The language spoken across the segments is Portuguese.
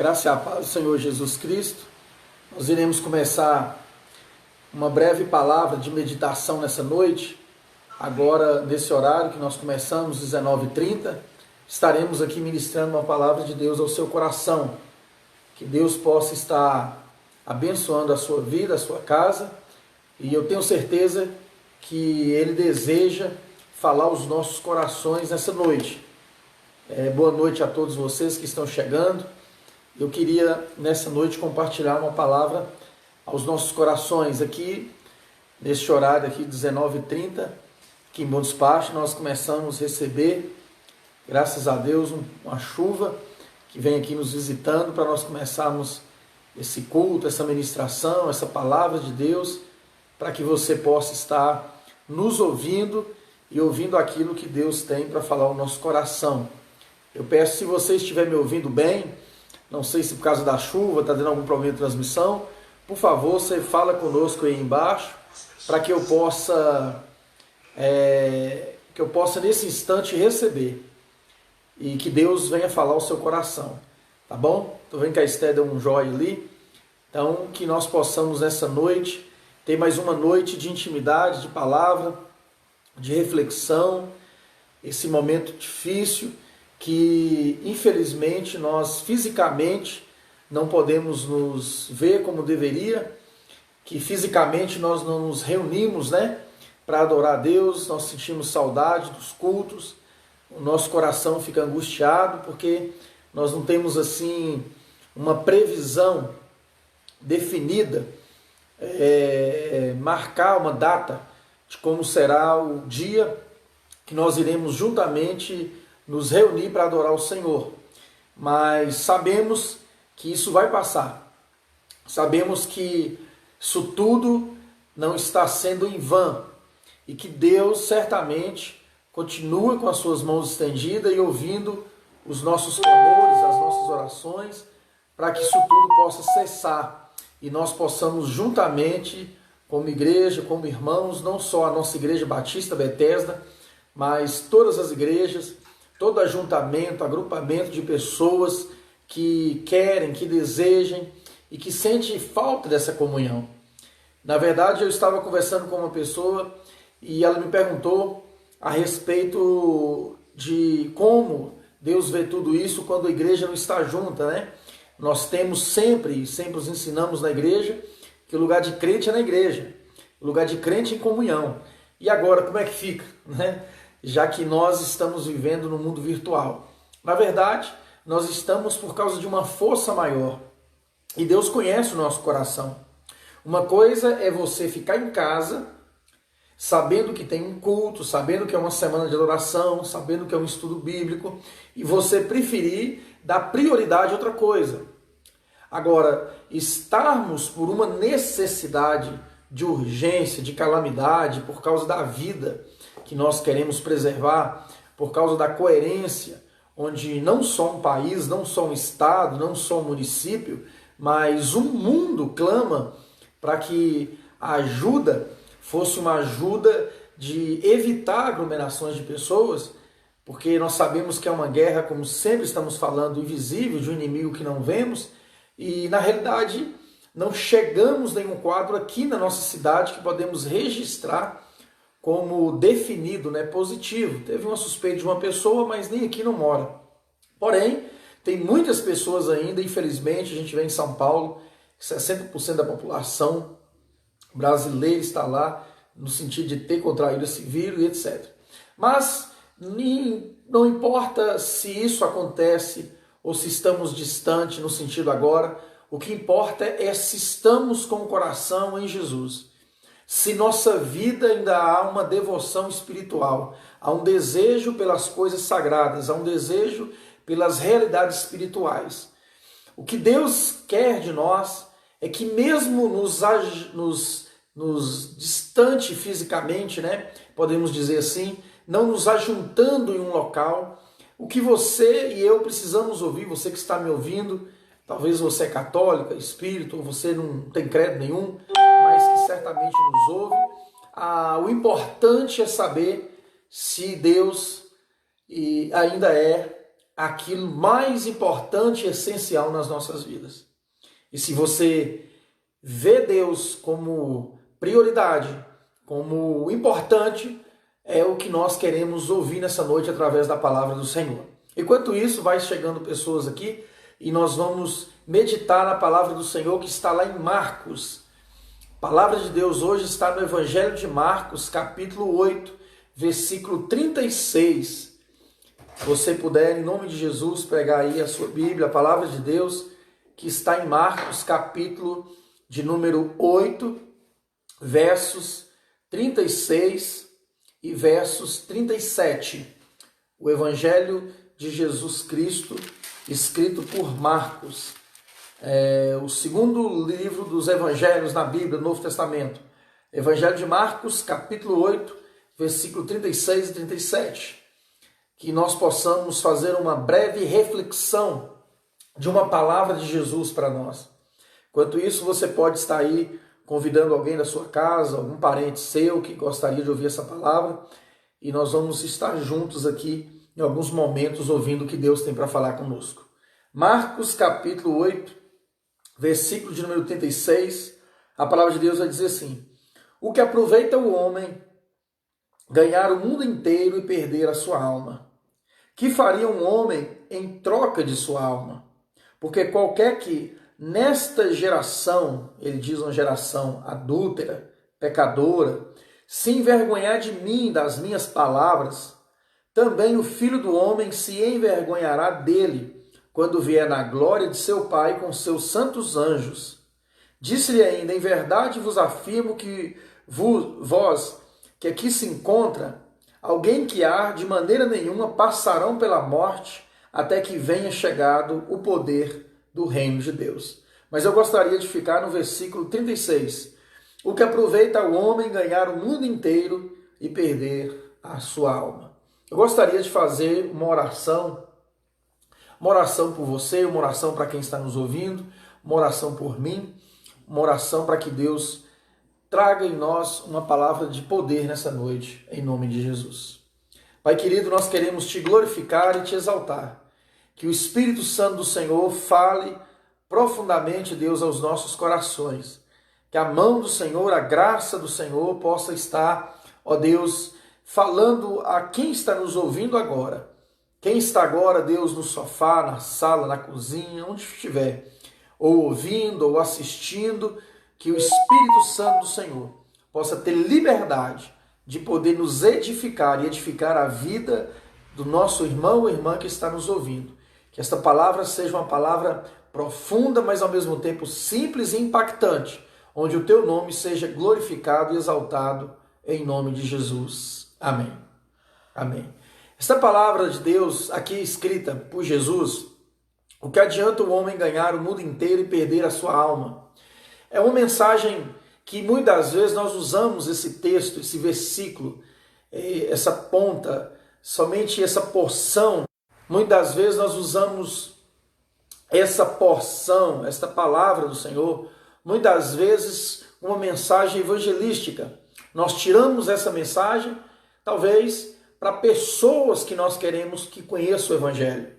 Graça e a paz do Senhor Jesus Cristo. Nós iremos começar uma breve palavra de meditação nessa noite. Agora, nesse horário que nós começamos, 19h30, estaremos aqui ministrando uma palavra de Deus ao seu coração. Que Deus possa estar abençoando a sua vida, a sua casa. E eu tenho certeza que Ele deseja falar aos nossos corações nessa noite. Boa noite a todos vocês que estão chegando. Eu queria nessa noite compartilhar uma palavra aos nossos corações aqui, neste horário aqui, 19h30, aqui em Bom Despacho, nós começamos a receber, graças a Deus, uma chuva que vem aqui nos visitando para nós começarmos esse culto, essa ministração, essa palavra de Deus, para que você possa estar nos ouvindo e ouvindo aquilo que Deus tem para falar ao nosso coração. Eu peço, se você estiver me ouvindo bem, não sei se por causa da chuva está dando algum problema de transmissão, por favor, você fala conosco aí embaixo, para que eu possa nesse instante receber e que Deus venha falar ao seu coração, tá bom? Estou vendo que a Esté deu um joia ali, então que nós possamos nessa noite ter mais uma noite de intimidade, de palavra, de reflexão, esse momento difícil que infelizmente nós fisicamente não podemos nos ver como deveria, que fisicamente nós não nos reunimos, para adorar a Deus, nós sentimos saudade dos cultos, o nosso coração fica angustiado porque nós não temos assim uma previsão definida, marcar uma data de como será o dia que nós iremos juntamente nos reunir para adorar o Senhor, mas sabemos que isso vai passar, sabemos que isso tudo não está sendo em vão e que Deus certamente continua com as suas mãos estendidas e ouvindo os nossos clamores, as nossas orações, para que isso tudo possa cessar e nós possamos juntamente, como igreja, como irmãos, não só a nossa igreja Batista Bethesda, mas todas as igrejas, todo ajuntamento, agrupamento de pessoas que querem, que desejem e que sentem falta dessa comunhão. Na verdade, eu estava conversando com uma pessoa e ela me perguntou a respeito de como Deus vê tudo isso quando a igreja não está junta, Nós temos sempre os ensinamos na igreja que o lugar de crente é na igreja, o lugar de crente é em comunhão. E agora, como é que fica, Já que nós estamos vivendo no mundo virtual. Na verdade, nós estamos por causa de uma força maior. E Deus conhece o nosso coração. Uma coisa é você ficar em casa, sabendo que tem um culto, sabendo que é uma semana de adoração, sabendo que é um estudo bíblico, e você preferir dar prioridade a outra coisa. Agora, estarmos por uma necessidade de urgência, de calamidade, por causa da vida que nós queremos preservar, por causa da coerência, onde não só um país, não só um estado, não só um município, mas um mundo clama para que a ajuda fosse uma ajuda de evitar aglomerações de pessoas, porque nós sabemos que é uma guerra, como sempre estamos falando, invisível, de um inimigo que não vemos, e na realidade não chegamos a nenhum quadro aqui na nossa cidade que podemos registrar como definido, positivo. Teve uma suspeita de uma pessoa, mas nem aqui não mora. Porém, tem muitas pessoas ainda, infelizmente, a gente vê em São Paulo, 60% da população brasileira está lá, no sentido de ter contraído esse vírus e etc. Mas não importa se isso acontece ou se estamos distantes no sentido agora, o que importa é se estamos com o coração em Jesus. Se nossa vida ainda há uma devoção espiritual, há um desejo pelas coisas sagradas, há um desejo pelas realidades espirituais. O que Deus quer de nós é que mesmo nos distante fisicamente, podemos dizer assim, não nos ajuntando em um local, o que você e eu precisamos ouvir, você que está me ouvindo, talvez você é católica, espírita, ou você não tem credo nenhum, mas que certamente nos ouve, o importante é saber se Deus ainda é aquilo mais importante e essencial nas nossas vidas. E se você vê Deus como prioridade, como importante, é o que nós queremos ouvir nessa noite através da palavra do Senhor. Enquanto isso, vai chegando pessoas aqui e nós vamos meditar na palavra do Senhor que está lá em Marcos. A palavra de Deus hoje está no Evangelho de Marcos, capítulo 8, versículo 36. Se você puder, em nome de Jesus, pregar aí a sua Bíblia, a palavra de Deus que está em Marcos, capítulo de número 8, versos 36 e versos 37. O Evangelho de Jesus Cristo, escrito por Marcos. O segundo livro dos Evangelhos na Bíblia, no Novo Testamento. Evangelho de Marcos, capítulo 8, versículo 36 e 37. Que nós possamos fazer uma breve reflexão de uma palavra de Jesus para nós. Enquanto isso, você pode estar aí convidando alguém da sua casa, algum parente seu que gostaria de ouvir essa palavra, e nós vamos estar juntos aqui em alguns momentos ouvindo o que Deus tem para falar conosco. Marcos capítulo 8, versículo de número 36, a palavra de Deus vai dizer assim: o que aproveita o homem ganhar o mundo inteiro e perder a sua alma? Que faria um homem em troca de sua alma? Porque qualquer que nesta geração, ele diz uma geração adúltera, pecadora, se envergonhar de mim, das minhas palavras, também o Filho do Homem se envergonhará dele, quando vier na glória de seu Pai com seus santos anjos. Disse-lhe ainda: em verdade vos afirmo que vós, que aqui se encontra, alguém que há de maneira nenhuma passarão pela morte, até que venha chegado o poder do reino de Deus. Mas eu gostaria de ficar no versículo 36. O que aproveita o homem ganhar o mundo inteiro e perder a sua alma. Eu gostaria de fazer uma oração por você, uma oração para quem está nos ouvindo, uma oração por mim, uma oração para que Deus traga em nós uma palavra de poder nessa noite, em nome de Jesus. Pai querido, nós queremos te glorificar e te exaltar. Que o Espírito Santo do Senhor fale profundamente, Deus, aos nossos corações. Que a mão do Senhor, a graça do Senhor possa estar, ó Deus, falando a quem está nos ouvindo agora. Quem está agora, Deus, no sofá, na sala, na cozinha, onde estiver, ou ouvindo ou assistindo, que o Espírito Santo do Senhor possa ter liberdade de poder nos edificar e edificar a vida do nosso irmão ou irmã que está nos ouvindo. Que esta palavra seja uma palavra profunda, mas ao mesmo tempo simples e impactante, onde o teu nome seja glorificado e exaltado em nome de Jesus. Amém. Amém. Esta palavra de Deus aqui escrita por Jesus, o que adianta o homem ganhar o mundo inteiro e perder a sua alma? É uma mensagem que muitas vezes nós usamos esse texto, esse versículo, essa ponta, somente essa porção. Muitas vezes nós usamos essa porção, esta palavra do Senhor, muitas vezes uma mensagem evangelística. Nós tiramos essa mensagem, talvez, para pessoas que nós queremos que conheçam o Evangelho.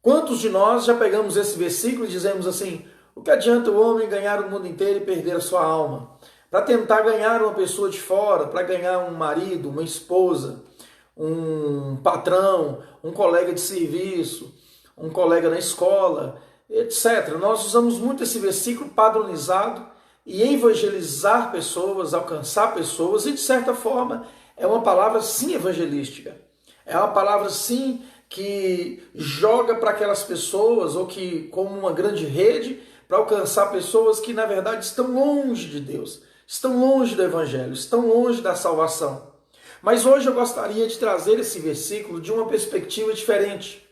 Quantos de nós já pegamos esse versículo e dizemos assim: o que adianta o homem ganhar o mundo inteiro e perder a sua alma? Para tentar ganhar uma pessoa de fora, para ganhar um marido, uma esposa, um patrão, um colega de serviço, um colega na escola, etc. Nós usamos muito esse versículo padronizado e evangelizar pessoas, alcançar pessoas, e de certa forma é uma palavra sim evangelística. É uma palavra sim que joga para aquelas pessoas, ou que como uma grande rede, para alcançar pessoas que na verdade estão longe de Deus, estão longe do Evangelho, estão longe da salvação. Mas hoje eu gostaria de trazer esse versículo de uma perspectiva diferente.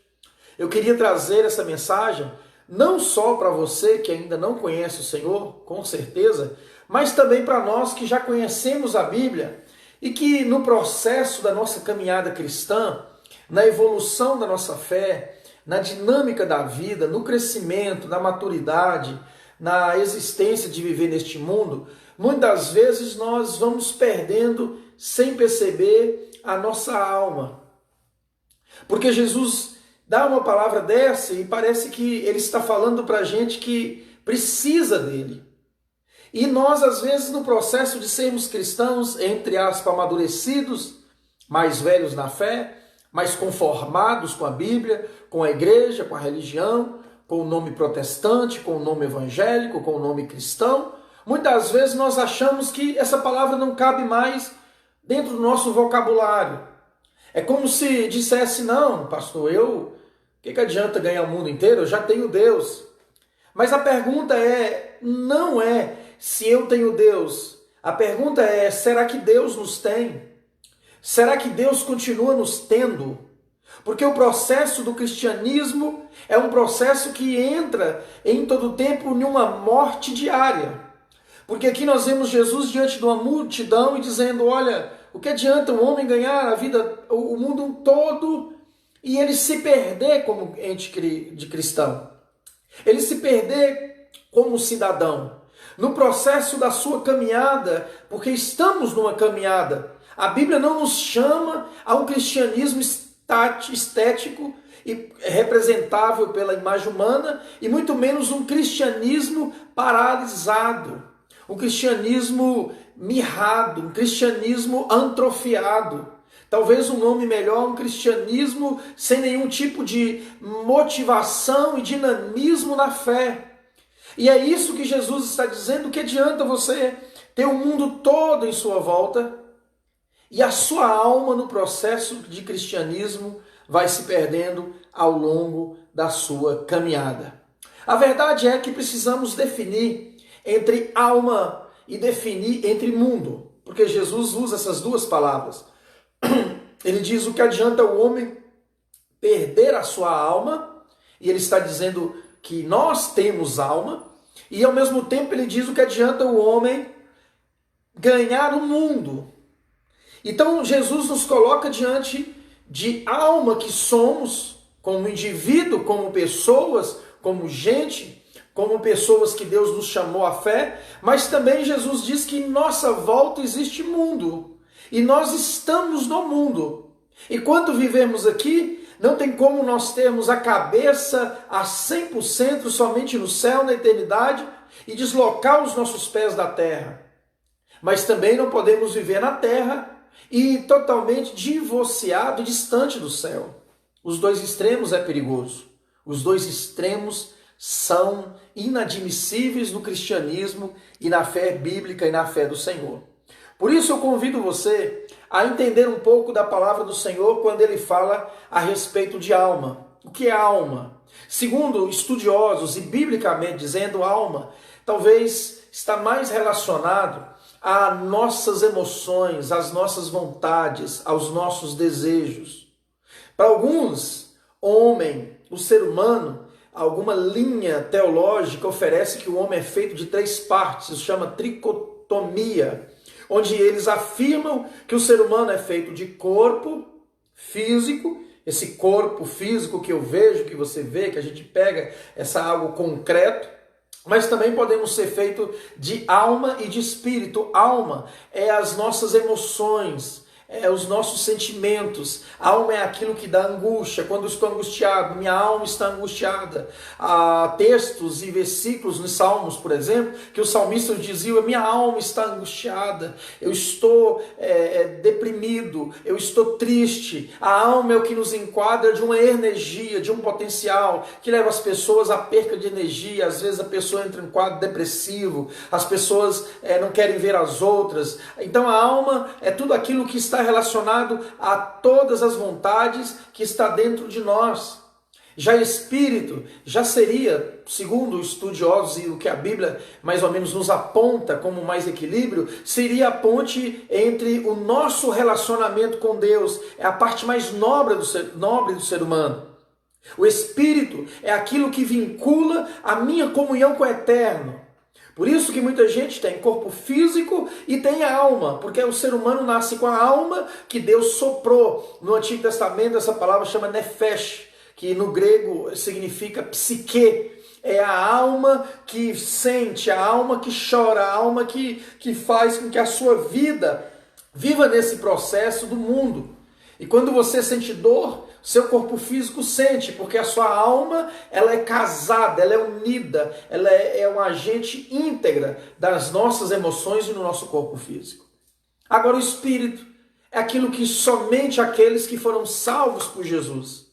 Eu queria trazer essa mensagem não só para você que ainda não conhece o Senhor, com certeza, mas também para nós que já conhecemos a Bíblia e que no processo da nossa caminhada cristã, na evolução da nossa fé, na dinâmica da vida, no crescimento, na maturidade, na existência de viver neste mundo, muitas vezes nós vamos perdendo sem perceber a nossa alma. Porque Jesus dá uma palavra dessa e parece que ele está falando para a gente que precisa dele. E nós, às vezes, no processo de sermos cristãos, entre aspas, amadurecidos, mais velhos na fé, mais conformados com a Bíblia, com a igreja, com a religião, com o nome protestante, com o nome evangélico, com o nome cristão, muitas vezes nós achamos que essa palavra não cabe mais dentro do nosso vocabulário. É como se dissesse, não, pastor, o que adianta ganhar o mundo inteiro? Eu já tenho Deus. Mas a pergunta não é se eu tenho Deus. A pergunta é, será que Deus nos tem? Será que Deus continua nos tendo? Porque o processo do cristianismo é um processo que entra em todo tempo em uma morte diária. Porque aqui nós vemos Jesus diante de uma multidão e dizendo, olha, o que adianta o homem ganhar a vida, o mundo todo, e ele se perder como ente de cristão? Ele se perder como cidadão. No processo da sua caminhada, porque estamos numa caminhada. A Bíblia não nos chama a um cristianismo estético e representável pela imagem humana, e muito menos um cristianismo paralisado, um cristianismo mirrado, um cristianismo atrofiado. Talvez um nome melhor, um cristianismo sem nenhum tipo de motivação e dinamismo na fé. E é isso que Jesus está dizendo, que adianta você ter o mundo todo em sua volta e a sua alma no processo de cristianismo vai se perdendo ao longo da sua caminhada. A verdade é que precisamos definir entre alma e definir entre mundo, porque Jesus usa essas duas palavras. Ele diz o que adianta o homem perder a sua alma, e ele está dizendo que nós temos alma, e ao mesmo tempo ele diz o que adianta o homem ganhar o mundo. Então Jesus nos coloca diante de alma que somos, como indivíduo, como pessoas, como gente, como pessoas que Deus nos chamou à fé, mas também Jesus diz que em nossa volta existe mundo, e nós estamos no mundo. E quando vivemos aqui, não tem como nós termos a cabeça a 100% somente no céu, na eternidade, e deslocar os nossos pés da terra. Mas também não podemos viver na terra e totalmente divorciado, distante do céu. Os dois extremos é perigoso. Os dois extremos são inadmissíveis no cristianismo e na fé bíblica e na fé do Senhor. Por isso eu convido você a entender um pouco da palavra do Senhor quando ele fala a respeito de alma. O que é alma? Segundo estudiosos e biblicamente dizendo, alma talvez está mais relacionado às nossas emoções, às nossas vontades, aos nossos desejos. Para alguns, homem, o ser humano, alguma linha teológica oferece que o homem é feito de 3 partes, isso chama tricotomia, onde eles afirmam que o ser humano é feito de corpo físico, esse corpo físico que eu vejo, que você vê, que a gente pega, essa algo concreto, mas também podemos ser feitos de alma e de espírito. Alma é as nossas emoções, é os nossos sentimentos. Alma é aquilo que dá angústia. Quando eu estou angustiado, minha alma está angustiada. Há textos e versículos nos Salmos, por exemplo, que os salmistas diziam, minha alma está angustiada, eu estou deprimido, eu estou triste. A alma é o que nos enquadra de uma energia, de um potencial, que leva as pessoas à perca de energia. Às vezes a pessoa entra em quadro depressivo, as pessoas não querem ver as outras. Então a alma é tudo aquilo que está relacionado a todas as vontades que está dentro de nós. Já espírito, já seria, segundo os estudiosos e o que a Bíblia mais ou menos nos aponta como mais equilíbrio, seria a ponte entre o nosso relacionamento com Deus, é a parte mais nobre do ser humano. O espírito é aquilo que vincula a minha comunhão com o eterno. Por isso que muita gente tem corpo físico e tem alma, porque o ser humano nasce com a alma que Deus soprou. No Antigo Testamento essa palavra chama nefesh, que no grego significa psique. É a alma que sente, a alma que chora, a alma que faz com que a sua vida viva nesse processo do mundo. E quando você sente dor, seu corpo físico sente, porque a sua alma, ela é casada, ela é unida, ela é um agente íntegra das nossas emoções e no nosso corpo físico. Agora o espírito é aquilo que somente aqueles que foram salvos por Jesus.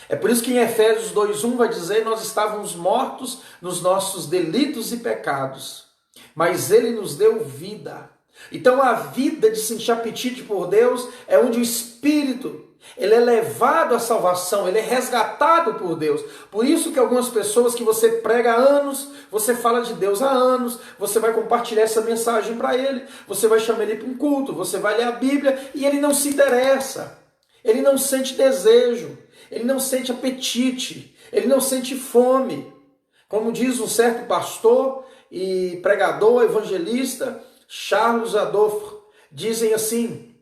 É por isso que em Efésios 2:1 vai dizer: nós estávamos mortos nos nossos delitos e pecados, mas ele nos deu vida. Então a vida de sentir apetite por Deus é onde o espírito, ele é levado à salvação, ele é resgatado por Deus. Por isso que algumas pessoas que você prega há anos, você fala de Deus há anos, você vai compartilhar essa mensagem para ele, você vai chamar ele para um culto, você vai ler a Bíblia e ele não se interessa, ele não sente desejo, ele não sente apetite, ele não sente fome. Como diz um certo pastor e pregador, evangelista, Charles Adolfo, dizem assim,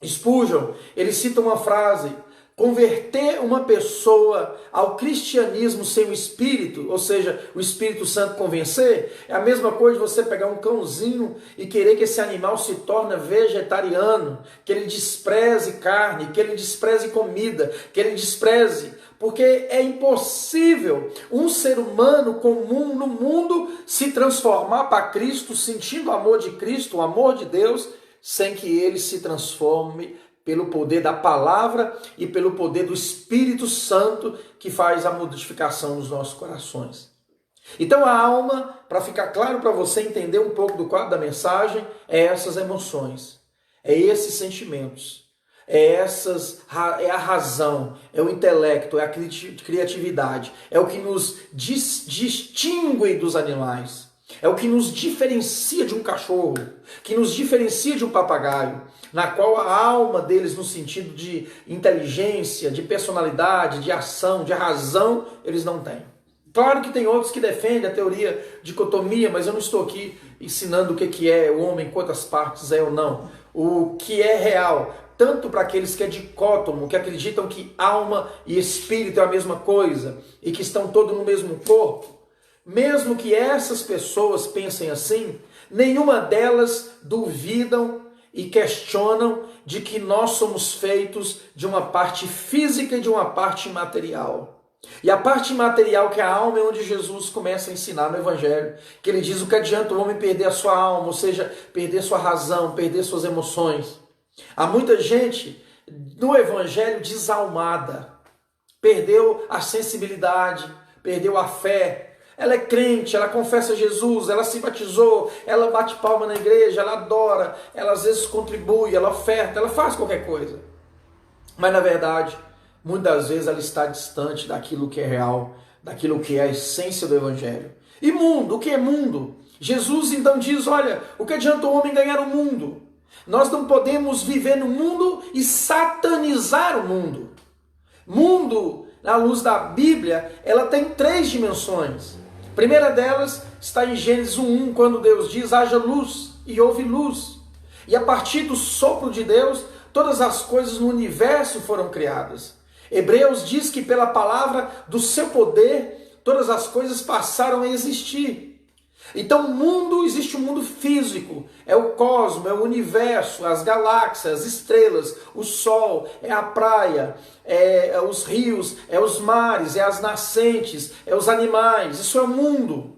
Spurgeon, ele cita uma frase: converter uma pessoa ao cristianismo sem o Espírito, ou seja, o Espírito Santo convencer, é a mesma coisa de você pegar um cãozinho e querer que esse animal se torne vegetariano, que ele despreze carne, que ele despreze comida, que ele despreze, porque é impossível um ser humano comum no mundo se transformar para Cristo, sentindo o amor de Cristo, o amor de Deus, sem que ele se transforme pelo poder da palavra e pelo poder do Espírito Santo que faz a modificação nos nossos corações. Então a alma, para ficar claro para você entender um pouco do quadro da mensagem, é essas emoções, é esses sentimentos, é a razão, é o intelecto, é a criatividade, é o que nos distingue dos animais. É o que nos diferencia de um cachorro, que nos diferencia de um papagaio, na qual a alma deles, no sentido de inteligência, de personalidade, de ação, de razão, eles não têm. Claro que tem outros que defendem a teoria de dicotomia, mas eu não estou aqui ensinando o que é o homem, quantas partes é ou não. O que é real, tanto para aqueles que é dicótomo, que acreditam que alma e espírito é a mesma coisa e que estão todos no mesmo corpo. Mesmo que essas pessoas pensem assim, nenhuma delas duvidam e questionam de que nós somos feitos de uma parte física e de uma parte material. E a parte material, que é a alma, é onde Jesus começa a ensinar no Evangelho, que ele diz o que adianta o homem perder a sua alma, ou seja, perder sua razão, perder suas emoções. Há muita gente no Evangelho desalmada, perdeu a sensibilidade, perdeu a fé. Ela é crente, ela confessa Jesus, ela se batizou, ela bate palma na igreja, ela adora, ela às vezes contribui, ela oferta, ela faz qualquer coisa. Mas na verdade, muitas vezes ela está distante daquilo que é real, daquilo que é a essência do Evangelho. E mundo, o que é mundo? Jesus então diz, olha, o que adianta o homem ganhar o mundo? Nós não podemos viver no mundo e satanizar o mundo. Mundo, à luz da Bíblia, ela tem 3 dimensões. A primeira delas está em Gênesis 1:1, quando Deus diz, haja luz, e houve luz. E a partir do sopro de Deus, todas as coisas no universo foram criadas. Hebreus diz que pela palavra do seu poder, todas as coisas passaram a existir. Então o mundo, existe um mundo físico, é o cosmos, é o universo, as galáxias, as estrelas, o sol, é a praia, é os rios, é os mares, é as nascentes, é os animais. Isso é o mundo.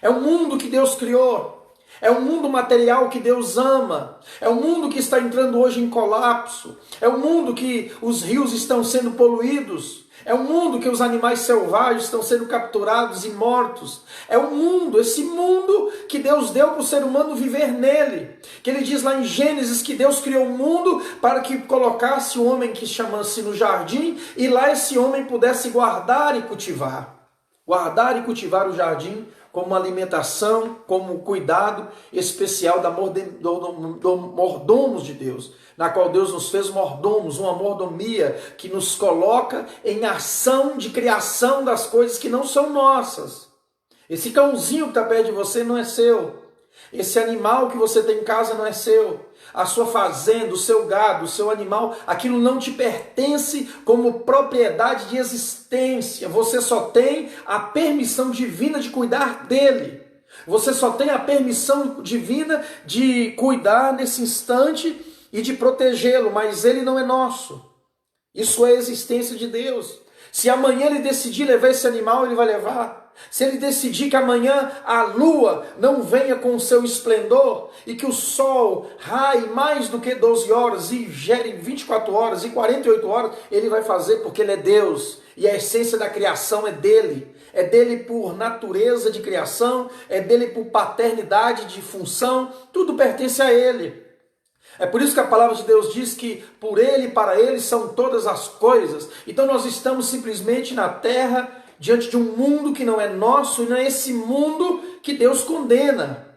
É o mundo que Deus criou. É o mundo material que Deus ama. É o mundo que está entrando hoje em colapso. É o mundo que os rios estão sendo poluídos. É um mundo que os animais selvagens estão sendo capturados e mortos. É um mundo, esse mundo que Deus deu para o ser humano viver nele. Que ele diz lá em Gênesis que Deus criou o mundo para que colocasse o homem que chama-se no jardim e lá esse homem pudesse guardar e cultivar. Guardar e cultivar o jardim como alimentação, como cuidado especial do mordomos de Deus, na qual Deus nos fez mordomos, uma mordomia que nos coloca em ação de criação das coisas que não são nossas. Esse cãozinho que está perto de você não é seu. Esse animal que você tem em casa não é seu. A sua fazenda, o seu gado, o seu animal, aquilo não te pertence como propriedade de existência. Você só tem a permissão divina de cuidar dele. Você só tem a permissão divina de cuidar nesse instante e de protegê-lo, mas ele não é nosso. Isso é a existência de Deus. Se amanhã ele decidir levar esse animal, ele vai levar. Se ele decidir que amanhã a lua não venha com o seu esplendor e que o sol raie mais do que 12 horas e gere 24 horas e 48 horas, ele vai fazer porque ele é Deus. E a essência da criação é dele. É dele por natureza de criação, é dele por paternidade de função, tudo pertence a ele. É por isso que a palavra de Deus diz que por ele e para ele são todas as coisas. Então nós estamos simplesmente na terra, diante de um mundo que não é nosso, e não é esse mundo que Deus condena.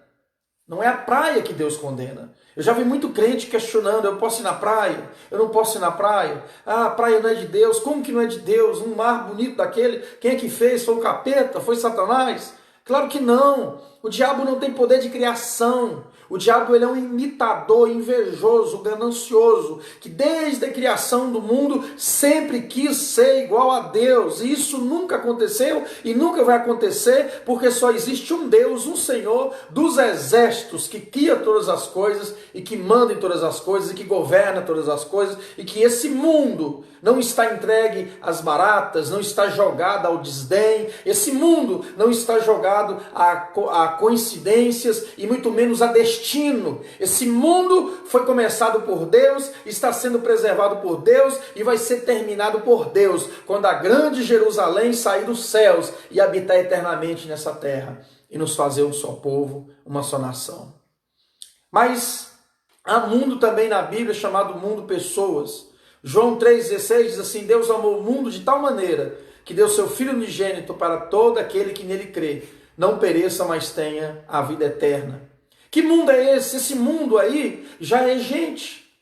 Não é a praia que Deus condena. Eu já vi muito crente questionando, eu posso ir na praia? Eu não posso ir na praia? Ah, a praia não é de Deus. Como que não é de Deus? Um mar bonito daquele, quem é que fez? Foi o capeta? Foi Satanás? Claro que não. O diabo não tem poder de criação. O diabo ele é um imitador, invejoso, ganancioso, que desde a criação do mundo sempre quis ser igual a Deus. E isso nunca aconteceu e nunca vai acontecer, porque só existe um Deus, um Senhor dos exércitos, que cria todas as coisas e que manda em todas as coisas e que governa todas as coisas, e que esse mundo não está entregue às baratas, não está jogado ao desdém, esse mundo não está jogado a coincidências e muito menos a destino. Esse mundo foi começado por Deus, está sendo preservado por Deus e vai ser terminado por Deus, quando a grande Jerusalém sair dos céus e habitar eternamente nessa terra e nos fazer um só povo, uma só nação. Mas há mundo também na Bíblia chamado mundo pessoas. João 3,16 diz assim: Deus amou o mundo de tal maneira que deu seu Filho unigênito para todo aquele que nele crê, não pereça, mas tenha a vida eterna. Que mundo é esse? Esse mundo aí já é gente.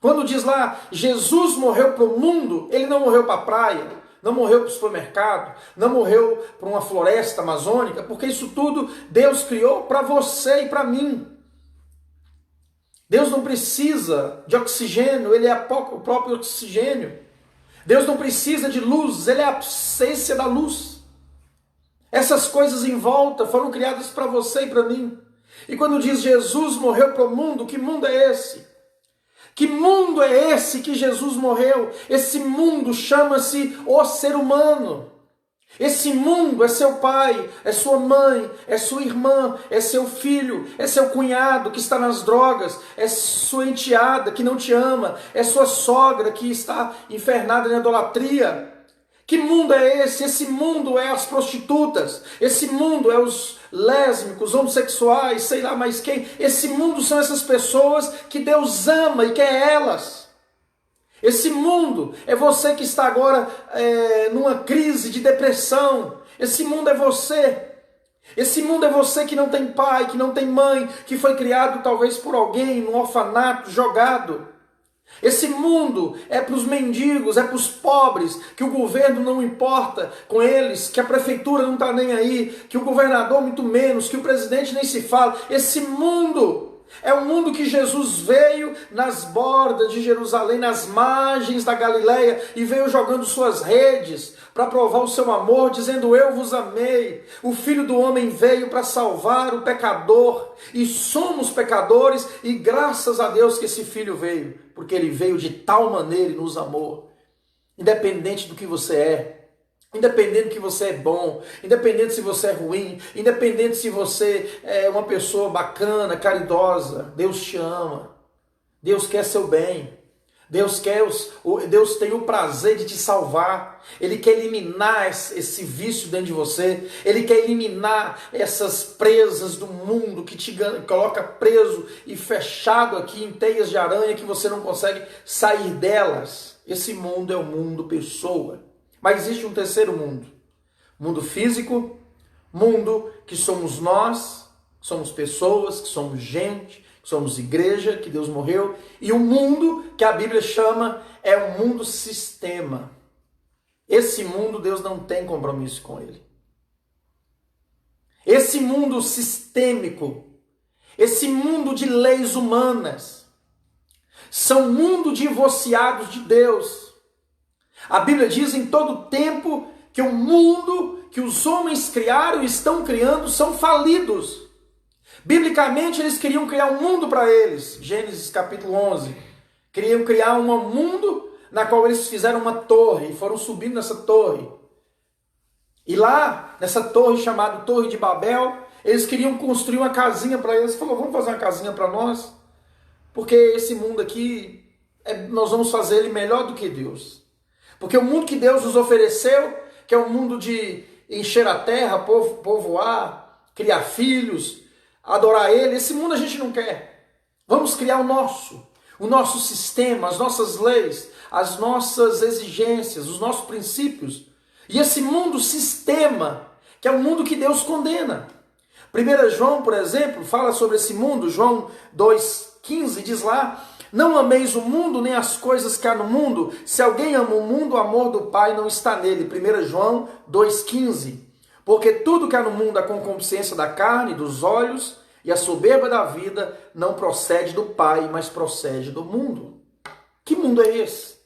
Quando diz lá, Jesus morreu para o mundo, ele não morreu para a praia, não morreu para o supermercado, não morreu para uma floresta amazônica, porque isso tudo Deus criou para você e para mim. Deus não precisa de oxigênio, ele é o próprio oxigênio. Deus não precisa de luz, ele é a essência da luz. Essas coisas em volta foram criadas para você e para mim. E quando diz Jesus morreu para o mundo, que mundo é esse? Que mundo é esse que Jesus morreu? Esse mundo chama-se o ser humano. Esse mundo é seu pai, é sua mãe, é sua irmã, é seu filho, é seu cunhado que está nas drogas, é sua enteada que não te ama, é sua sogra que está infernada na idolatria. Que mundo é esse? Esse mundo é as prostitutas, esse mundo é os lésbicos, homossexuais, sei lá mais quem. Esse mundo são essas pessoas que Deus ama e quer elas. Esse mundo é você que está agora numa crise de depressão. Esse mundo é você. Esse mundo é você que não tem pai, que não tem mãe, que foi criado talvez por alguém num orfanato, jogado. Esse mundo é para os mendigos, é para os pobres, que o governo não importa com eles, que a prefeitura não está nem aí, que o governador muito menos, que o presidente nem se fala. Esse mundo é o mundo que Jesus veio nas bordas de Jerusalém, nas margens da Galileia, e veio jogando suas redes para provar o seu amor, dizendo: eu vos amei. O Filho do Homem veio para salvar o pecador, e somos pecadores, e graças a Deus que esse Filho veio, porque ele veio de tal maneira e nos amou. Independente do que você é, independente que você é bom, independente se você é ruim, independente se você é uma pessoa bacana, caridosa, Deus te ama. Deus quer seu bem. Deus tem o prazer de te salvar. Ele quer eliminar esse vício dentro de você. Ele quer eliminar essas presas do mundo que te coloca preso e fechado aqui em teias de aranha que você não consegue sair delas. Esse mundo é o mundo pessoa. Mas existe um terceiro mundo. Mundo físico, mundo que somos nós, somos pessoas, que somos gente, que somos igreja, que Deus morreu. E o mundo que a Bíblia chama é o mundo sistema. Esse mundo Deus não tem compromisso com ele. Esse mundo sistêmico, esse mundo de leis humanas, são mundo divorciados de Deus. A Bíblia diz em todo tempo que o mundo que os homens criaram e estão criando são falidos. Biblicamente eles queriam criar um mundo para eles. Gênesis capítulo 11. Queriam criar um mundo na qual eles fizeram uma torre e foram subindo nessa torre. E lá, nessa torre chamada Torre de Babel, eles queriam construir uma casinha para eles. Falou, vamos fazer uma casinha para nós? Porque esse mundo aqui, nós vamos fazer ele melhor do que Deus. Porque o mundo que Deus nos ofereceu, que é o mundo de encher a terra, povoar, criar filhos, adorar Ele, esse mundo a gente não quer. Vamos criar o nosso sistema, as nossas leis, as nossas exigências, os nossos princípios. E esse mundo sistema, que é o mundo que Deus condena. 1 João, por exemplo, fala sobre esse mundo, João 2,15 diz lá, não ameis o mundo nem as coisas que há no mundo, se alguém ama o mundo, o amor do Pai não está nele. 1 João 2,15. Porque tudo que há no mundo, a concupiscência da carne, dos olhos e a soberba da vida, não procede do Pai, mas procede do mundo. Que mundo é esse?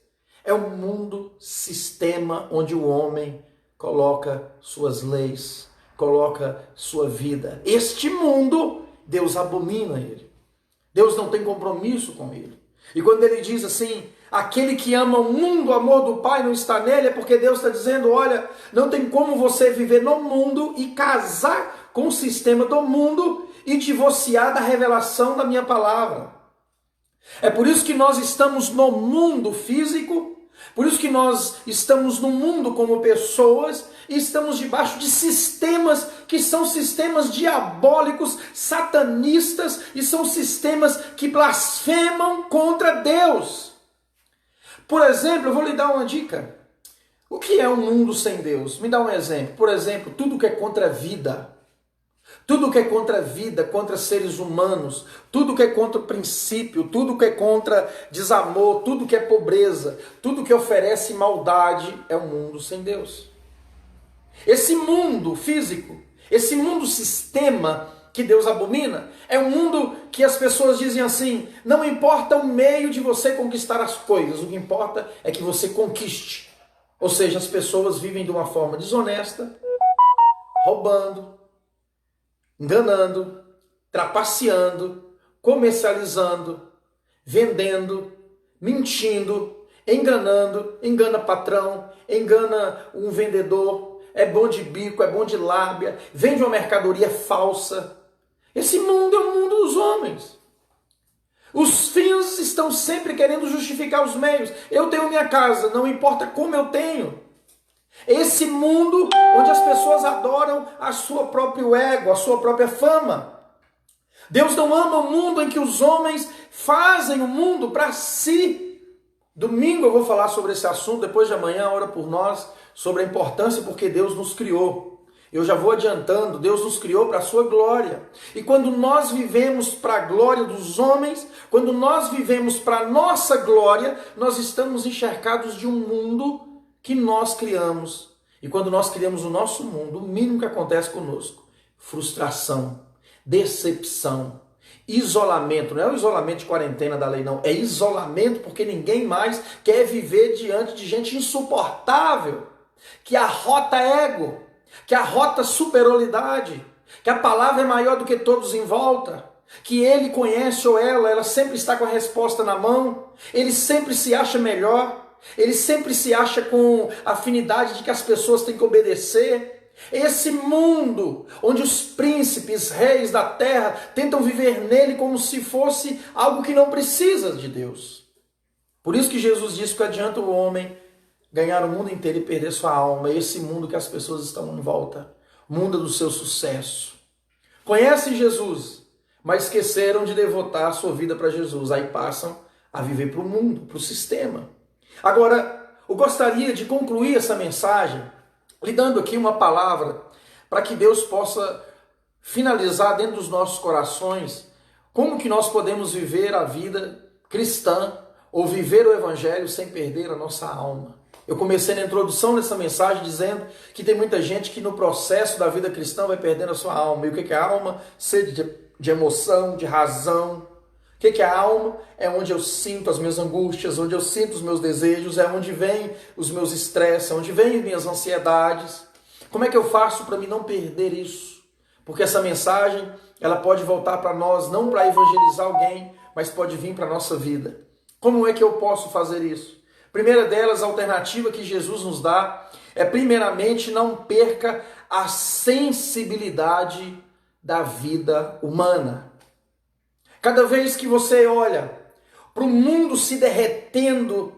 É um mundo sistema onde o homem coloca suas leis, coloca sua vida. Este mundo, Deus abomina ele. Deus não tem compromisso com ele. E quando ele diz assim, aquele que ama o mundo, o amor do Pai não está nele, é porque Deus está dizendo, olha, não tem como você viver no mundo e casar com o sistema do mundo e divorciar da revelação da minha palavra. É por isso que nós estamos no mundo físico, por isso que nós estamos no mundo como pessoas e estamos debaixo de sistemas que são sistemas diabólicos, satanistas e são sistemas que blasfemam contra Deus. Por exemplo, eu vou lhe dar uma dica. O que é um mundo sem Deus? Me dá um exemplo. Por exemplo, tudo que é contra a vida. Tudo que é contra a vida, contra seres humanos, tudo que é contra o princípio, tudo que é contra desamor, tudo que é pobreza, tudo que oferece maldade é um mundo sem Deus. Esse mundo físico, esse mundo sistema que Deus abomina, é um mundo que as pessoas dizem assim, não importa o meio de você conquistar as coisas, o que importa é que você conquiste. Ou seja, as pessoas vivem de uma forma desonesta, roubando, enganando, trapaceando, comercializando, vendendo, mentindo, enganando, engana patrão, engana um vendedor, é bom de bico, é bom de lábia, vende uma mercadoria falsa. Esse mundo é o mundo dos homens. Os fins estão sempre querendo justificar os meios. Eu tenho minha casa, não importa como eu tenho. Esse mundo onde as pessoas adoram a sua próprio ego, a sua própria fama. Deus não ama o mundo em que os homens fazem o mundo para si. Domingo eu vou falar sobre esse assunto, depois de amanhã, ora por nós, sobre a importância porque Deus nos criou. Eu já vou adiantando, Deus nos criou para a sua glória. E quando nós vivemos para a glória dos homens, quando nós vivemos para a nossa glória, nós estamos encharcados de um mundo que nós criamos. E quando nós criamos o nosso mundo, o mínimo que acontece conosco, frustração, decepção, isolamento. Não é o isolamento de quarentena da lei, não. É isolamento porque ninguém mais quer viver diante de gente insuportável, que arrota ego, que arrota superioridade, que a palavra é maior do que todos em volta, que ele conhece ou ela sempre está com a resposta na mão, ele sempre se acha melhor, ele sempre se acha com afinidade de que as pessoas têm que obedecer. Esse mundo onde os príncipes, reis da terra tentam viver nele como se fosse algo que não precisa de Deus. Por isso que Jesus disse que adianta o homem ganhar o mundo inteiro e perder sua alma. Esse mundo que as pessoas estão em volta, o mundo do seu sucesso. Conhecem Jesus, mas esqueceram de devotar a sua vida para Jesus. Aí passam a viver para o mundo, para o sistema. Agora, eu gostaria de concluir essa mensagem lhe dando aqui uma palavra para que Deus possa finalizar dentro dos nossos corações como que nós podemos viver a vida cristã ou viver o evangelho sem perder a nossa alma. Eu comecei na introdução dessa mensagem dizendo que tem muita gente que no processo da vida cristã vai perdendo a sua alma. E o que é a alma? Sede de emoção, de razão. O que é a alma? É onde eu sinto as minhas angústias, onde eu sinto os meus desejos, é onde vem os meus estresses, é onde vem as minhas ansiedades. Como é que eu faço para mim não perder isso? Porque essa mensagem, ela pode voltar para nós, não para evangelizar alguém, mas pode vir para a nossa vida. Como é que eu posso fazer isso? Primeira delas, a alternativa que Jesus nos dá é, primeiramente, não perca a sensibilidade da vida humana. Cada vez que você olha para o mundo se derretendo,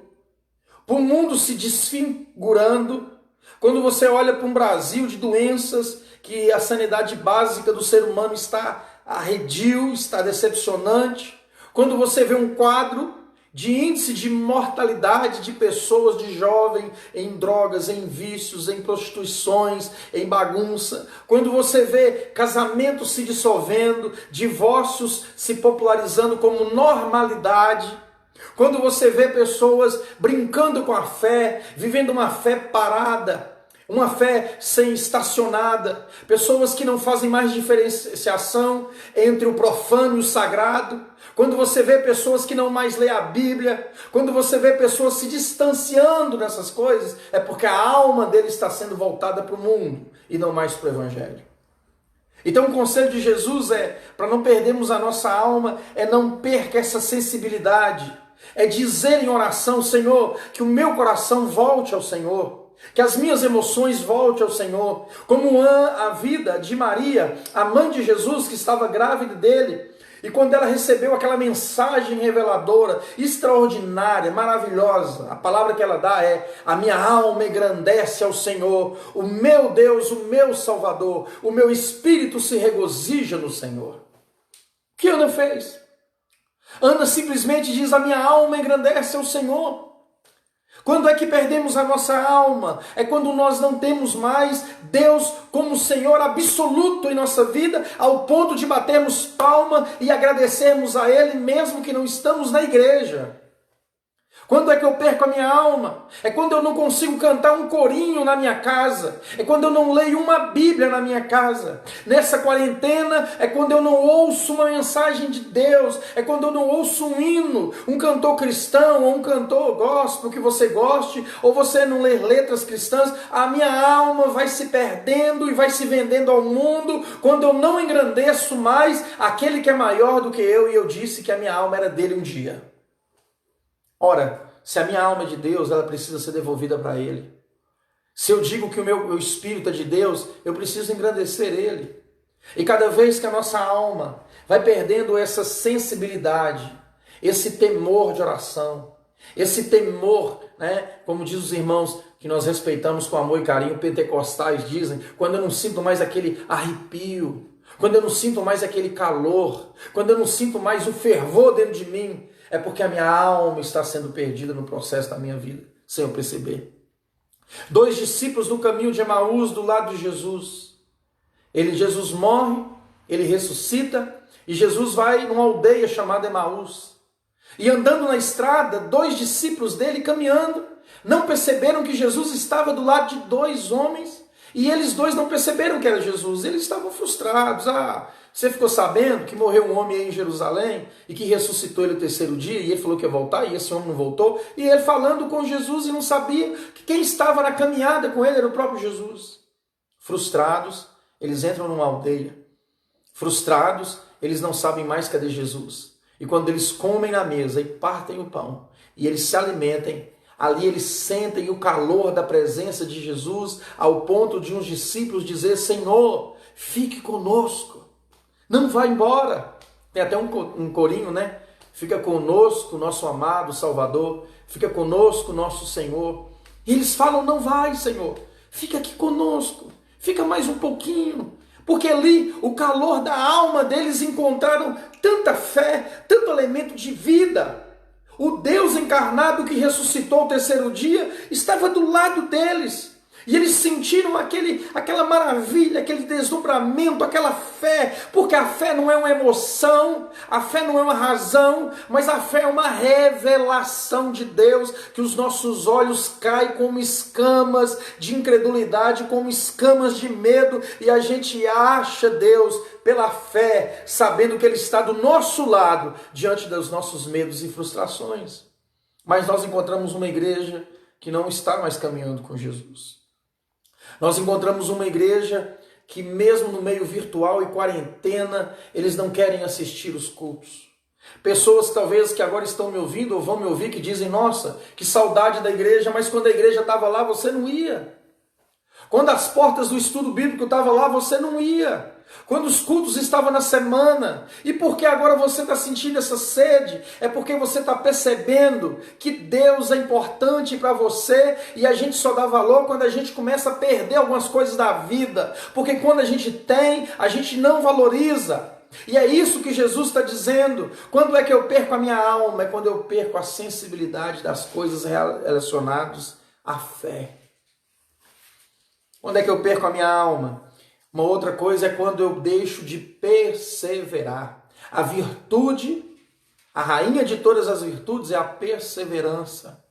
para o mundo se desfigurando, quando você olha para um Brasil de doenças, que a sanidade básica do ser humano está arredio, está decepcionante, quando você vê um quadro de índice de mortalidade de pessoas, de jovens, em drogas, em vícios, em prostituições, em bagunça. Quando você vê casamentos se dissolvendo, divórcios se popularizando como normalidade. Quando você vê pessoas brincando com a fé, vivendo uma fé parada, uma fé sem estacionada, pessoas que não fazem mais diferenciação entre o profano e o sagrado. Quando você vê pessoas que não mais lê a Bíblia, quando você vê pessoas se distanciando dessas coisas, é porque a alma dele está sendo voltada para o mundo e não mais para o Evangelho. Então o conselho de Jesus é, para não perdermos a nossa alma, é não perca essa sensibilidade, é dizer em oração: Senhor, que o meu coração volte ao Senhor, que as minhas emoções voltem ao Senhor, como a vida de Maria, a mãe de Jesus, que estava grávida dele, e quando ela recebeu aquela mensagem reveladora, extraordinária, maravilhosa, a palavra que ela dá é: a minha alma engrandece ao Senhor, o meu Deus, o meu Salvador, o meu espírito se regozija no Senhor. O que Ana fez? Ana simplesmente diz: a minha alma engrandece ao Senhor. Quando é que perdemos a nossa alma? É quando nós não temos mais Deus como Senhor absoluto em nossa vida, ao ponto de batermos palma e agradecermos a Ele, mesmo que não estamos na igreja. Quando é que eu perco a minha alma? É quando eu não consigo cantar um corinho na minha casa. É quando eu não leio uma Bíblia na minha casa. Nessa quarentena é quando eu não ouço uma mensagem de Deus. É quando eu não ouço um hino, um cantor cristão ou um cantor gospel que você goste, ou você não lê letras cristãs. A minha alma vai se perdendo e vai se vendendo ao mundo quando eu não engrandeço mais aquele que é maior do que eu, e eu disse que a minha alma era dele um dia. Ora, se a minha alma é de Deus, ela precisa ser devolvida para Ele. Se eu digo que o meu espírito é de Deus, eu preciso engrandecer Ele. E cada vez que a nossa alma vai perdendo essa sensibilidade, esse temor de oração, esse temor, como diz os irmãos que nós respeitamos com amor e carinho, pentecostais dizem, quando eu não sinto mais aquele arrepio, quando eu não sinto mais aquele calor, quando eu não sinto mais o fervor dentro de mim, é porque a minha alma está sendo perdida no processo da minha vida, sem eu perceber. 2 discípulos no caminho de Emaús, do lado de Jesus. Jesus morre, ele ressuscita, e Jesus vai numa aldeia chamada Emaús. E andando na estrada, 2 discípulos dele caminhando, não perceberam que Jesus estava do lado de 2 homens, e eles 2 não perceberam que era Jesus, eles estavam frustrados. Você ficou sabendo que morreu um homem aí em Jerusalém e que ressuscitou ele no 3º dia, e ele falou que ia voltar, e esse homem não voltou, e ele falando com Jesus e não sabia que quem estava na caminhada com ele era o próprio Jesus. Frustrados, eles entram numa aldeia. Frustrados, eles não sabem mais cadê Jesus. E quando eles comem na mesa e partem o pão, e eles se alimentem, ali eles sentem o calor da presença de Jesus, ao ponto de uns discípulos dizer: Senhor, fique conosco, não vá embora. Tem até um corinho, Fica conosco, nosso amado Salvador, fica conosco, nosso Senhor. E eles falam: não vai, Senhor, fica aqui conosco, fica mais um pouquinho. Porque ali, o calor da alma deles, encontraram tanta fé, tanto elemento de vida. O Deus encarnado que ressuscitou o 3º dia estava do lado deles. E eles sentiram aquela maravilha, aquele desdobramento, aquela fé, porque a fé não é uma emoção, a fé não é uma razão, mas a fé é uma revelação de Deus, que os nossos olhos caem como escamas de incredulidade, como escamas de medo, e a gente acha Deus pela fé, sabendo que Ele está do nosso lado, diante dos nossos medos e frustrações. Mas nós encontramos uma igreja que não está mais caminhando com Jesus. Nós encontramos uma igreja que mesmo no meio virtual e quarentena, eles não querem assistir os cultos. Pessoas talvez que agora estão me ouvindo ou vão me ouvir que dizem, nossa, que saudade da igreja, mas quando a igreja estava lá você não ia. Quando as portas do estudo bíblico estavam lá você não ia. Quando os cultos estavam na semana. E por que agora você está sentindo essa sede? É porque você está percebendo que Deus é importante para você e a gente só dá valor quando a gente começa a perder algumas coisas da vida. Porque quando a gente tem, a gente não valoriza. E é isso que Jesus está dizendo. Quando é que eu perco a minha alma? É quando eu perco a sensibilidade das coisas relacionadas à fé. Quando é que eu perco a minha alma? Uma outra coisa é quando eu deixo de perseverar. A virtude, a rainha de todas as virtudes é a perseverança.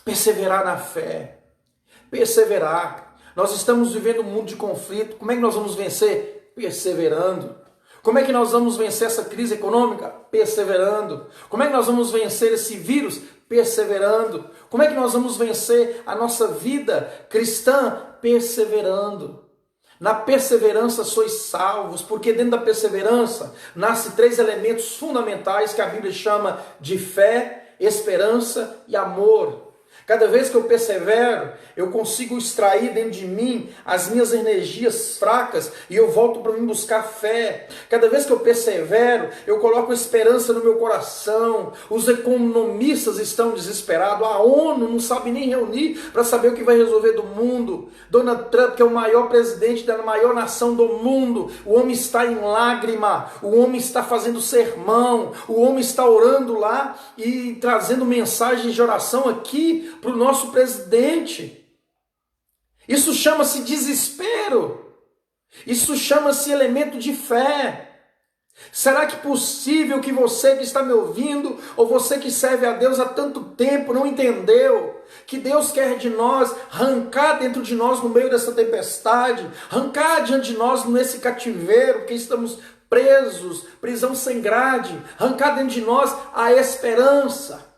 Perseverar na fé. Perseverar. Nós estamos vivendo um mundo de conflito. Como é que nós vamos vencer? Perseverando. Como é que nós vamos vencer essa crise econômica? Perseverando. Como é que nós vamos vencer esse vírus? Perseverando. Como é que nós vamos vencer a nossa vida cristã? Perseverando. Na perseverança sois salvos, porque dentro da perseverança nasce 3 elementos fundamentais que a Bíblia chama de fé, esperança e amor. Cada vez que eu persevero, eu consigo extrair dentro de mim as minhas energias fracas e eu volto para mim buscar fé. Cada vez que eu persevero, eu coloco esperança no meu coração. Os economistas estão desesperados. A ONU não sabe nem reunir para saber o que vai resolver do mundo. Donald Trump, que é o maior presidente da maior nação do mundo, o homem está em lágrima, o homem está fazendo sermão, o homem está orando lá e trazendo mensagens de oração aqui para o nosso presidente. Isso chama-se desespero. Isso chama-se elemento de fé. Será que é possível que você que está me ouvindo, ou você que serve a Deus há tanto tempo, não entendeu que Deus quer de nós arrancar dentro de nós no meio dessa tempestade, arrancar diante de nós nesse cativeiro, que estamos presos, prisão sem grade, arrancar dentro de nós a esperança.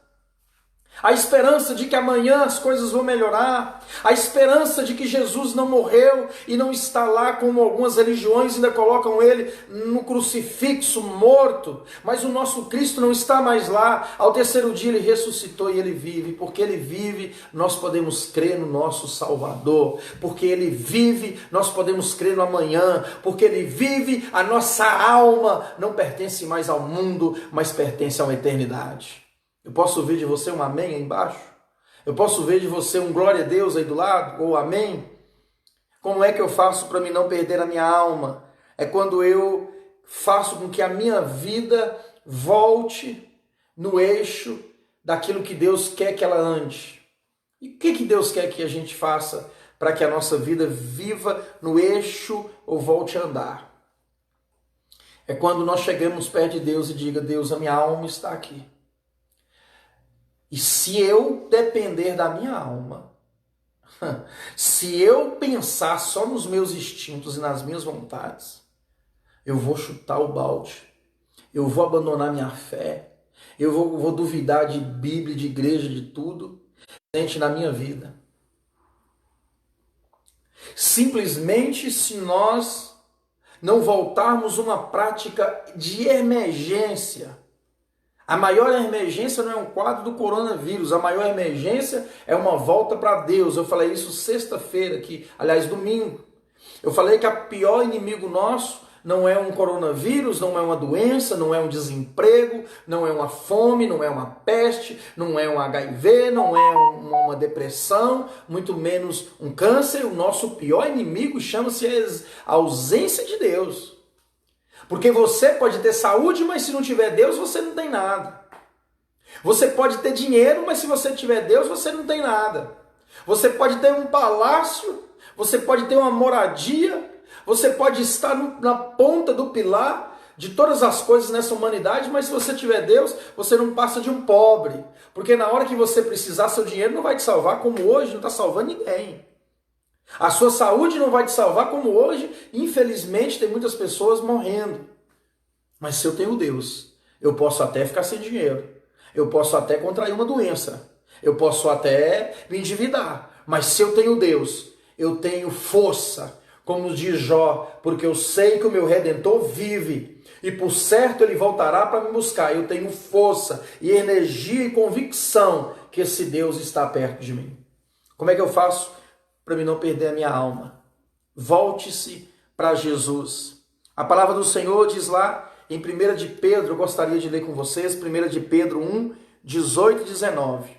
A esperança de que amanhã as coisas vão melhorar. A esperança de que Jesus não morreu e não está lá, como algumas religiões ainda colocam ele no crucifixo, morto. Mas o nosso Cristo não está mais lá. Ao 3º dia ele ressuscitou e ele vive. Porque ele vive, nós podemos crer no nosso Salvador. Porque ele vive, nós podemos crer no amanhã. Porque ele vive, a nossa alma não pertence mais ao mundo, mas pertence a uma eternidade. Eu posso ver de você um amém aí embaixo? Eu posso ver de você um glória a Deus aí do lado? Ou amém? Como é que eu faço para mim não perder a minha alma? É quando eu faço com que a minha vida volte no eixo daquilo que Deus quer que ela ande. E o que Deus quer que a gente faça para que a nossa vida viva no eixo ou volte a andar? É quando nós chegamos perto de Deus e diga, Deus, a minha alma está aqui. E se eu depender da minha alma, se eu pensar só nos meus instintos e nas minhas vontades, eu vou chutar o balde, eu vou abandonar minha fé, eu vou duvidar de Bíblia, de igreja, de tudo, presente na minha vida. Simplesmente se nós não voltarmos uma prática de emergência. A maior emergência não é um quadro do coronavírus, a maior emergência é uma volta para Deus. Eu falei isso sexta-feira, domingo. Eu falei que o pior inimigo nosso não é um coronavírus, não é uma doença, não é um desemprego, não é uma fome, não é uma peste, não é um HIV, não é uma depressão, muito menos um câncer. O nosso pior inimigo chama-se a ausência de Deus. Porque você pode ter saúde, mas se não tiver Deus, você não tem nada. Você pode ter dinheiro, mas se você tiver Deus, você não tem nada. Você pode ter um palácio, você pode ter uma moradia, você pode estar na ponta do pilar de todas as coisas nessa humanidade, mas se você tiver Deus, você não passa de um pobre. Porque na hora que você precisar, seu dinheiro não vai te salvar, como hoje não está salvando ninguém. A sua saúde não vai te salvar, como hoje, infelizmente, tem muitas pessoas morrendo. Mas se eu tenho Deus, eu posso até ficar sem dinheiro, eu posso até contrair uma doença, eu posso até me endividar. Mas se eu tenho Deus, eu tenho força, como diz Jó, porque eu sei que o meu Redentor vive, e por certo ele voltará para me buscar. Eu tenho força e energia e convicção que esse Deus está perto de mim. Como é que eu faço para mim não perder a minha alma? Volte-se para Jesus. A palavra do Senhor diz lá em 1 de Pedro, eu gostaria de ler com vocês, 1 de Pedro 1, 18 e 19.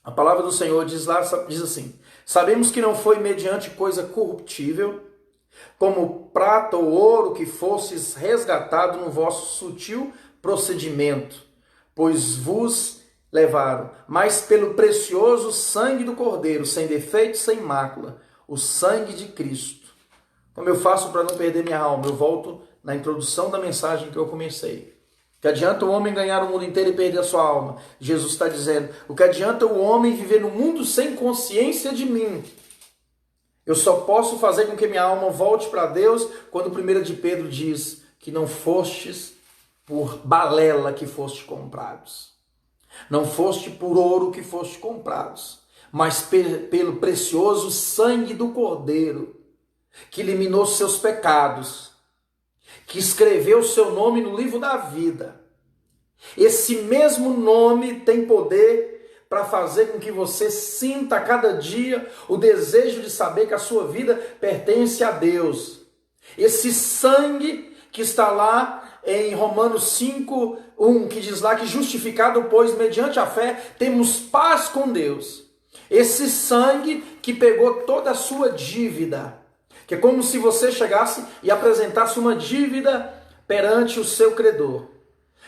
A palavra do Senhor diz lá, diz assim: sabemos que não foi mediante coisa corruptível, como prata ou ouro, que fostes resgatado no vosso sutil procedimento, pois vos levaram, mas pelo precioso sangue do Cordeiro, sem defeito, sem mácula, o sangue de Cristo. Como eu faço para não perder minha alma? Eu volto na introdução da mensagem que eu comecei. O que adianta o homem ganhar o mundo inteiro e perder a sua alma? Jesus está dizendo, o que adianta o homem viver no mundo sem consciência de mim? Eu só posso fazer com que minha alma volte para Deus quando 1 de Pedro diz que não fostes por balela que foste comprados. Não foste por ouro que foste comprados, mas pelo precioso sangue do Cordeiro, que eliminou seus pecados, que escreveu o seu nome no livro da vida. Esse mesmo nome tem poder para fazer com que você sinta a cada dia o desejo de saber que a sua vida pertence a Deus. Esse sangue que está lá em Romanos 5, 1, que diz lá que justificado, pois, mediante a fé, temos paz com Deus. Esse sangue que pegou toda a sua dívida, que é como se você chegasse e apresentasse uma dívida perante o seu credor,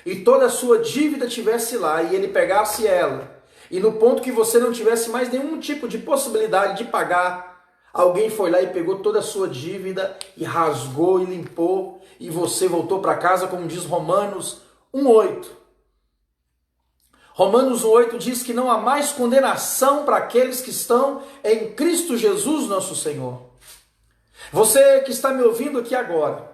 e toda a sua dívida tivesse lá, e ele pegasse ela, e no ponto que você não tivesse mais nenhum tipo de possibilidade de pagar, alguém foi lá e pegou toda a sua dívida e rasgou e limpou, e você voltou para casa, como diz Romanos 1,8. Romanos 1,8 diz que não há mais condenação para aqueles que estão em Cristo Jesus, nosso Senhor. Você que está me ouvindo aqui agora,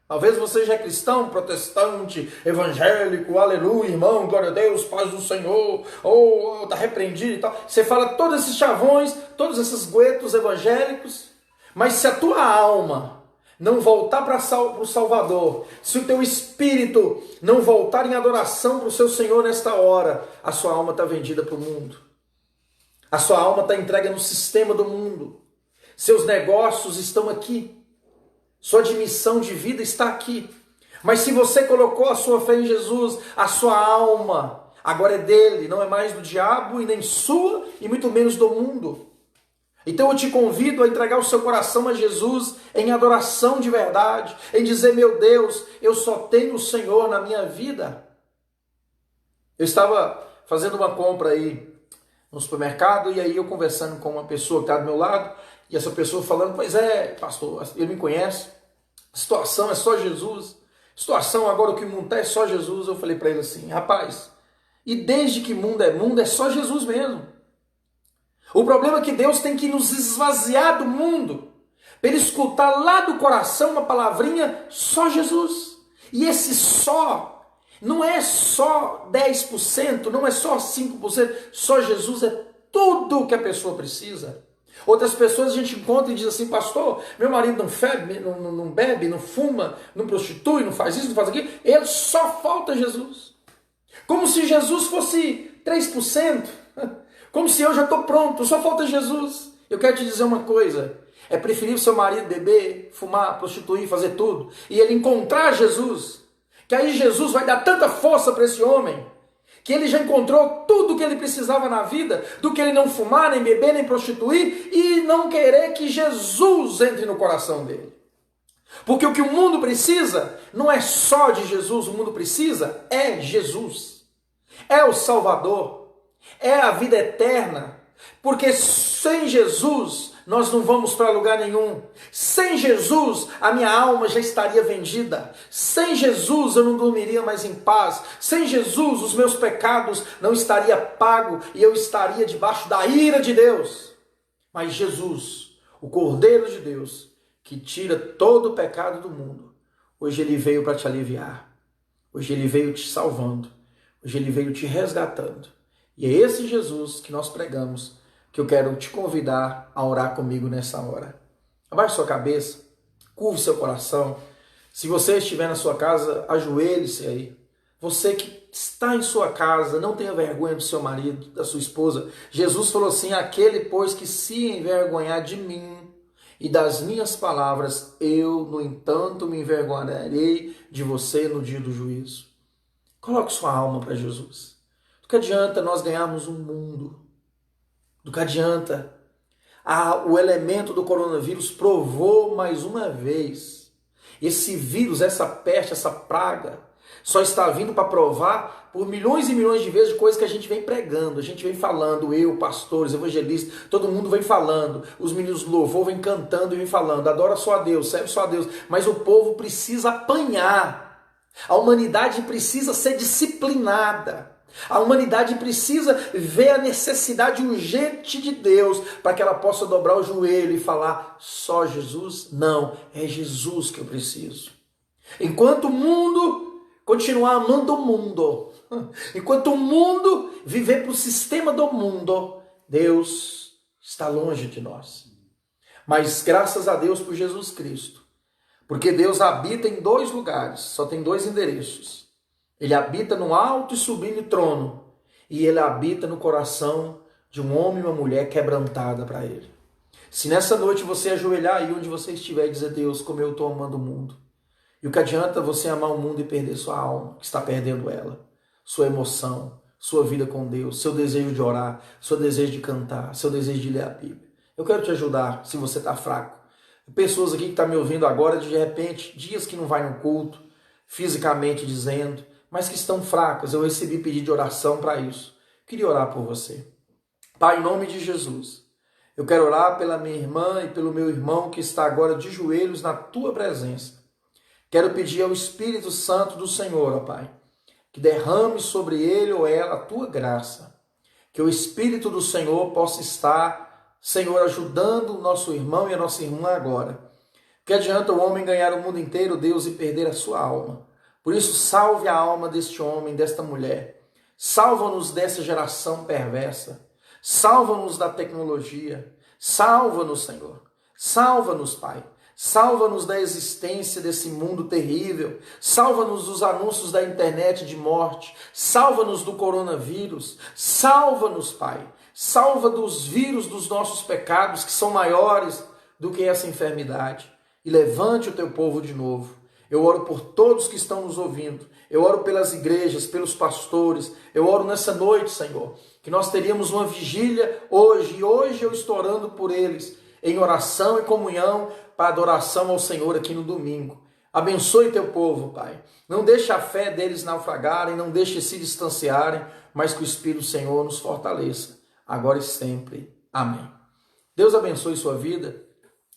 talvez você já é cristão, protestante, evangélico, aleluia, irmão, glória a Deus, paz do Senhor, ou está repreendido e tal. Você fala todos esses chavões, todos esses guetos evangélicos, mas se a tua alma não voltar para o Salvador, se o teu espírito não voltar em adoração para o seu Senhor nesta hora, a sua alma está vendida para o mundo. A sua alma está entregue no sistema do mundo. Seus negócios estão aqui. Sua admissão de vida está aqui. Mas se você colocou a sua fé em Jesus, a sua alma agora é dele, não é mais do diabo e nem sua e muito menos do mundo. Então eu te convido a entregar o seu coração a Jesus em adoração de verdade, em dizer, meu Deus, eu só tenho o Senhor na minha vida. Eu estava fazendo uma compra aí no supermercado e aí eu conversando com uma pessoa que está do meu lado, e essa pessoa falando, pois é, pastor, ele me conhece, a situação é só Jesus, a situação agora o que o mundo está é só Jesus. Eu falei para ele assim, rapaz, e desde que mundo é só Jesus mesmo. O problema é que Deus tem que nos esvaziar do mundo, para ele escutar lá do coração uma palavrinha, só Jesus. E esse só, não é só 10%, não é só 5%, só Jesus é tudo que a pessoa precisa. Outras pessoas a gente encontra e diz assim, pastor, meu marido não bebe, não fuma, não prostitui, não faz isso, não faz aquilo, ele só falta Jesus. Como se Jesus fosse 3%, como se eu já estou pronto, só falta Jesus. Eu quero te dizer uma coisa, é preferível seu marido beber, fumar, prostituir, fazer tudo, e ele encontrar Jesus, que aí Jesus vai dar tanta força para esse homem, que ele já encontrou tudo o que ele precisava na vida, do que ele não fumar, nem beber, nem prostituir, e não querer que Jesus entre no coração dele. Porque o que o mundo precisa não é só de Jesus, o mundo precisa é Jesus. É o Salvador, é a vida eterna, porque sem Jesus nós não vamos para lugar nenhum. Sem Jesus, a minha alma já estaria vendida. Sem Jesus, eu não dormiria mais em paz. Sem Jesus, os meus pecados não estariam pagos e eu estaria debaixo da ira de Deus. Mas Jesus, o Cordeiro de Deus, que tira todo o pecado do mundo, hoje ele veio para te aliviar. Hoje ele veio te salvando. Hoje ele veio te resgatando. E é esse Jesus que nós pregamos, que eu quero te convidar a orar comigo nessa hora. Abaixe sua cabeça, Curve seu coração. Se você estiver na sua casa, ajoelhe-se aí. Você que está em sua casa, não tenha vergonha do seu marido, da sua esposa. Jesus falou assim: aquele, pois, que se envergonhar de mim e das minhas palavras, eu, no entanto, me envergonharei de você no dia do juízo. Coloque sua alma para Jesus. Do que adianta nós ganharmos um mundo? Do que adianta? O elemento do coronavírus provou mais uma vez. Esse vírus, essa peste, essa praga, só está vindo para provar por milhões e milhões de vezes de coisas que a gente vem pregando, a gente vem falando, eu, pastores, evangelistas, todo mundo vem falando, os meninos do louvor vem cantando e vem falando, adora só a Deus, serve só a Deus, mas o povo precisa apanhar, a humanidade precisa ser disciplinada, a humanidade precisa ver a necessidade urgente de Deus para que ela possa dobrar o joelho e falar: só Jesus? Não, é Jesus que eu preciso. Enquanto o mundo continuar amando o mundo, enquanto o mundo viver para o sistema do mundo, Deus está longe de nós. Mas graças a Deus por Jesus Cristo, porque Deus habita em 2 lugares, só tem 2 endereços. Ele habita no alto e sublime trono, e ele habita no coração de um homem e uma mulher quebrantada para ele. Se nessa noite você ajoelhar aí onde você estiver e dizer: Deus, como eu estou amando o mundo. E o que adianta você amar o mundo e perder sua alma, que está perdendo ela, sua emoção, sua vida com Deus, seu desejo de orar, seu desejo de cantar, seu desejo de ler a Bíblia. Eu quero te ajudar se você está fraco. Pessoas aqui que estão me ouvindo agora, de repente, dias que não vai no culto, fisicamente dizendo, mas que estão fracas. Eu recebi pedido de oração para isso. Queria orar por você. Pai, em nome de Jesus, eu quero orar pela minha irmã e pelo meu irmão que está agora de joelhos na tua presença. Quero pedir ao Espírito Santo do Senhor, ó Pai, que derrame sobre ele ou ela a tua graça. Que o Espírito do Senhor possa estar, Senhor, ajudando o nosso irmão e a nossa irmã agora. Que adianta o homem ganhar o mundo inteiro, Deus, e perder a sua alma? Por isso, salve a alma deste homem, desta mulher. Salva-nos dessa geração perversa. Salva-nos da tecnologia. Salva-nos, Senhor. Salva-nos, Pai. Salva-nos da existência desse mundo terrível. Salva-nos dos anúncios da internet de morte. Salva-nos do coronavírus. Salva-nos, Pai. Salva dos vírus dos nossos pecados, que são maiores do que essa enfermidade. E levante o teu povo de novo. Eu oro por todos que estão nos ouvindo. Eu oro pelas igrejas, pelos pastores. Eu oro nessa noite, Senhor, que nós teríamos uma vigília hoje. E hoje eu estou orando por eles, em oração e comunhão, para adoração ao Senhor aqui no domingo. Abençoe teu povo, Pai. Não deixe a fé deles naufragarem, não deixe se distanciarem, mas que o Espírito do Senhor nos fortaleça, agora e sempre. Amém. Deus abençoe sua vida.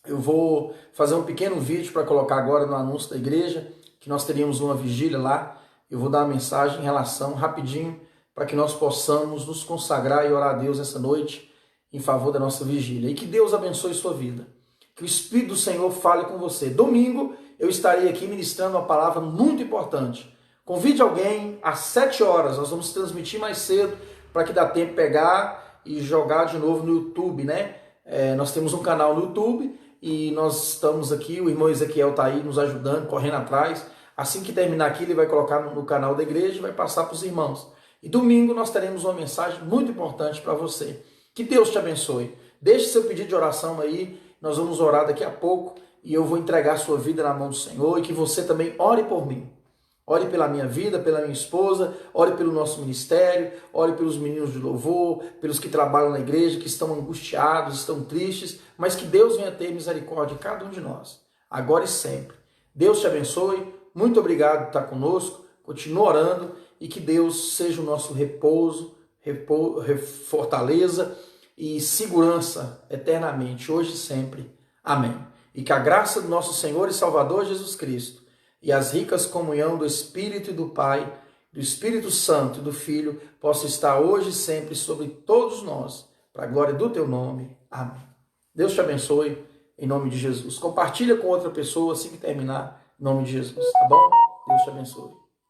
Eu vou fazer um pequeno vídeo para colocar agora no anúncio da igreja, que nós teríamos uma vigília lá. Eu vou dar uma mensagem em relação, rapidinho, para que nós possamos nos consagrar e orar a Deus essa noite em favor da nossa vigília. E que Deus abençoe sua vida. Que o Espírito do Senhor fale com você. Domingo eu estarei aqui ministrando uma palavra muito importante. Convide alguém às 7 horas. Nós vamos transmitir mais cedo para que dá tempo de pegar e jogar de novo no YouTube, né? Nós temos um canal no YouTube e nós estamos aqui, o irmão Ezequiel está aí nos ajudando, correndo atrás. Assim que terminar aqui, ele vai colocar no canal da igreja e vai passar para os irmãos. E domingo nós teremos uma mensagem muito importante para você. Que Deus te abençoe. Deixe seu pedido de oração aí. Nós vamos orar daqui a pouco e eu vou entregar a sua vida na mão do Senhor e que você também ore por mim. Ore pela minha vida, pela minha esposa, ore pelo nosso ministério, ore pelos meninos de louvor, pelos que trabalham na igreja, que estão angustiados, estão tristes, mas que Deus venha ter misericórdia de cada um de nós, agora e sempre. Deus te abençoe, muito obrigado por estar conosco, continue orando e que Deus seja o nosso repouso, fortaleza e segurança eternamente, hoje e sempre. Amém. E que a graça do nosso Senhor e Salvador Jesus Cristo e as ricas comunhão do Espírito e do Pai, do Espírito Santo e do Filho, possa estar hoje e sempre sobre todos nós, para a glória do teu nome. Amém. Deus te abençoe, em nome de Jesus. Compartilha com outra pessoa assim que terminar, em nome de Jesus, tá bom? Deus te abençoe.